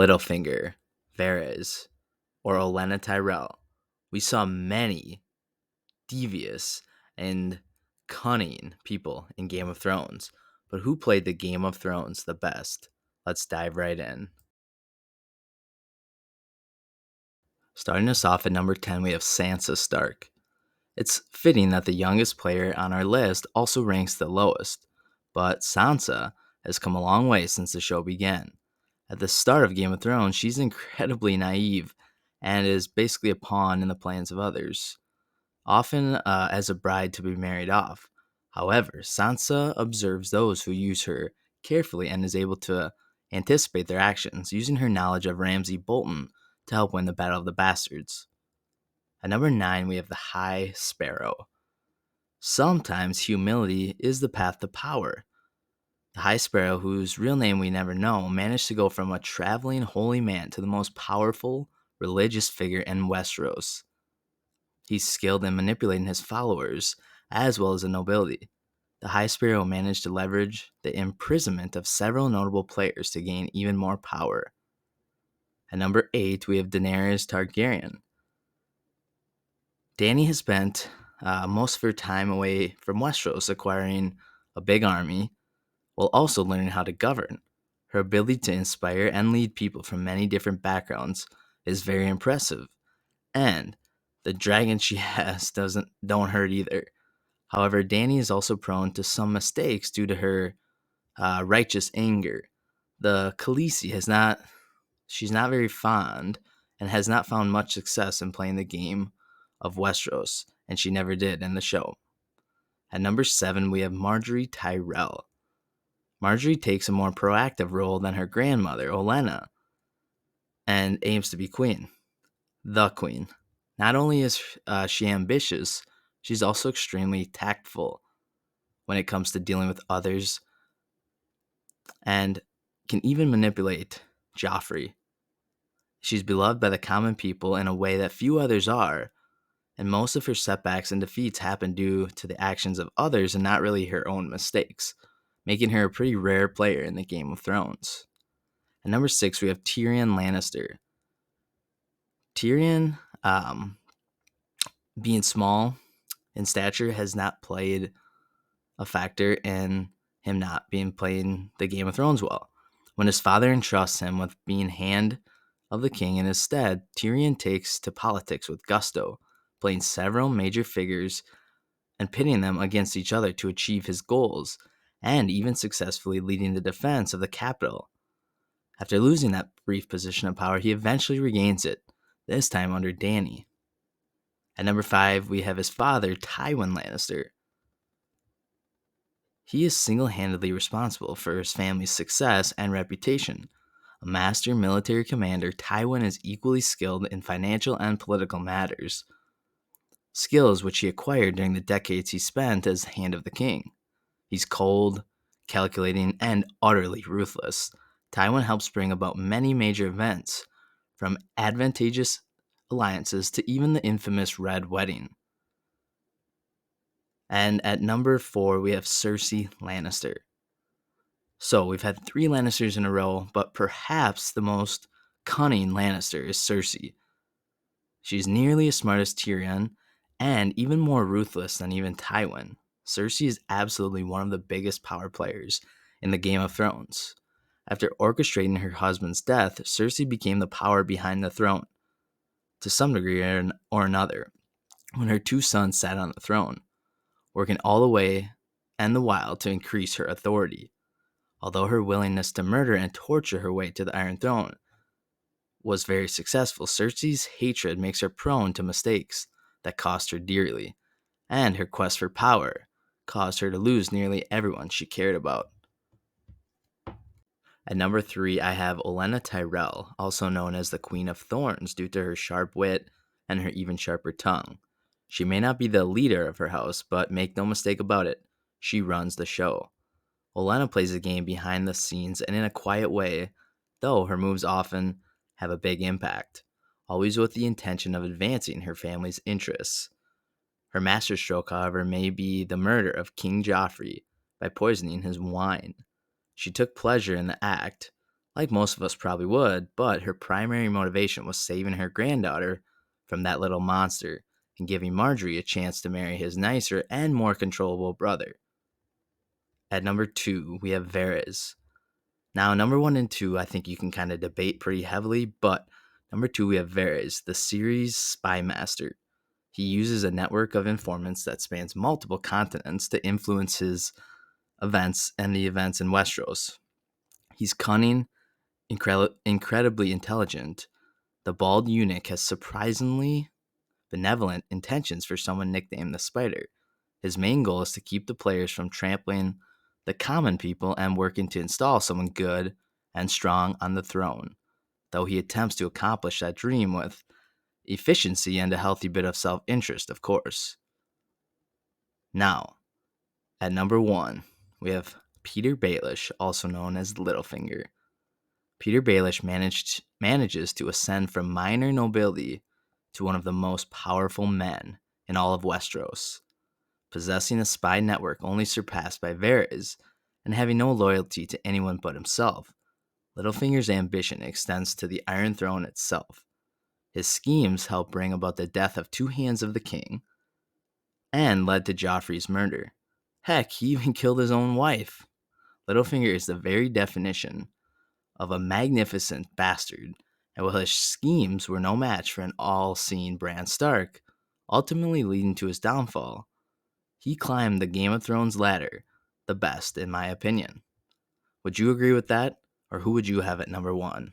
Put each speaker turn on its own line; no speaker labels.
Littlefinger, Varys, or Olenna Tyrell. We saw many devious and cunning people in Game of Thrones, but who played the Game of Thrones the best? Let's dive right in. Starting us off at number 10, we have Sansa Stark. It's fitting that the youngest player on our list also ranks the lowest, but Sansa has come a long way since the show began. At the start of Game of Thrones, she's incredibly naive and is basically a pawn in the plans of others, often as a bride to be married off. However, Sansa observes those who use her carefully and is able to anticipate their actions, using her knowledge of Ramsay Bolton to help win the Battle of the Bastards. At number 9, we have the High Sparrow. Sometimes humility is the path to power. The High Sparrow, whose real name we never know, managed to go from a traveling holy man to the most powerful religious figure in Westeros. He's skilled in manipulating his followers as well as the nobility. The High Sparrow managed to leverage the imprisonment of several notable players to gain even more power. At number 8, we have Daenerys Targaryen. Dany has spent most of her time away from Westeros acquiring a big army while also learning how to govern. Her ability to inspire and lead people from many different backgrounds is very impressive, and the dragon she has don't hurt either. However, Dany is also prone to some mistakes due to her righteous anger. The Khaleesi she's not very fond and has not found much success in playing the game of Westeros, and she never did in the show. At number 7, we have Marjorie Tyrell. Marjorie takes a more proactive role than her grandmother, Olenna, and aims to be queen, the queen. Not only is she ambitious, she's also extremely tactful when it comes to dealing with others and can even manipulate Joffrey. She's beloved by the common people in a way that few others are, and most of her setbacks and defeats happen due to the actions of others and not really her own mistakes, making her a pretty rare player in the Game of Thrones. At number 6, we have Tyrion Lannister. Tyrion, being small in stature, has not played a factor in him not being playing the Game of Thrones well. When his father entrusts him with being Hand of the King in his stead, Tyrion takes to politics with gusto, playing several major figures and pitting them against each other to achieve his goals, and even successfully leading the defense of the capital. After losing that brief position of power, he eventually regains it, this time under Dany. At number 5, we have his father, Tywan Lannister. He is single-handedly responsible for his family's success and reputation. A master military commander, Tywin is equally skilled in financial and political matters, skills which he acquired during the decades he spent as Hand of the King. He's cold, calculating, and utterly ruthless. Tywin helps bring about many major events, from advantageous alliances to even the infamous Red Wedding. And at number 4, we have Cersei Lannister. So we've had 3 Lannisters in a row, but perhaps the most cunning Lannister is Cersei. She's nearly as smart as Tyrion, and even more ruthless than even Tywin. Cersei is absolutely one of the biggest power players in the Game of Thrones. After orchestrating her husband's death, Cersei became the power behind the throne, to some degree or another, when her 2 sons sat on the throne, working all the way and the while to increase her authority. Although her willingness to murder and torture her way to the Iron Throne was very successful, Cersei's hatred makes her prone to mistakes that cost her dearly, and her quest for power caused her to lose nearly everyone she cared about. At number 3, I have Olenna Tyrell, also known as the Queen of Thorns due to her sharp wit and her even sharper tongue. She may not be the leader of her house, but make no mistake about it, she runs the show. Olenna plays the game behind the scenes and in a quiet way, though her moves often have a big impact, always with the intention of advancing her family's interests. Her masterstroke, however, may be the murder of King Joffrey by poisoning his wine. She took pleasure in the act, like most of us probably would, but her primary motivation was saving her granddaughter from that little monster and giving Marjorie a chance to marry his nicer and more controllable brother. At number 2, we have Varys. Now, number 1 and 2, I think you can kind of debate pretty heavily, but number 2, we have Varys, the series spy master. He uses a network of informants that spans multiple continents to influence his events and the events in Westeros. He's cunning, incredibly intelligent. The bald eunuch has surprisingly benevolent intentions for someone nicknamed the Spider. His main goal is to keep the players from trampling the common people and working to install someone good and strong on the throne, though he attempts to accomplish that dream with efficiency and a healthy bit of self interest, of course. Now, at number 1, we have Peter Baelish, also known as Littlefinger. Peter Baelish manages to ascend from minor nobility to one of the most powerful men in all of Westeros, possessing a spy network only surpassed by Varys and having no loyalty to anyone but himself. Littlefinger's ambition extends to the Iron Throne itself. His schemes helped bring about the death of 2 hands of the king and led to Joffrey's murder. Heck, he even killed his own wife. Littlefinger is the very definition of a magnificent bastard, and while his schemes were no match for an all-seeing Bran Stark, ultimately leading to his downfall, he climbed the Game of Thrones ladder the best, in my opinion. Would you agree with that, or who would you have at number 1?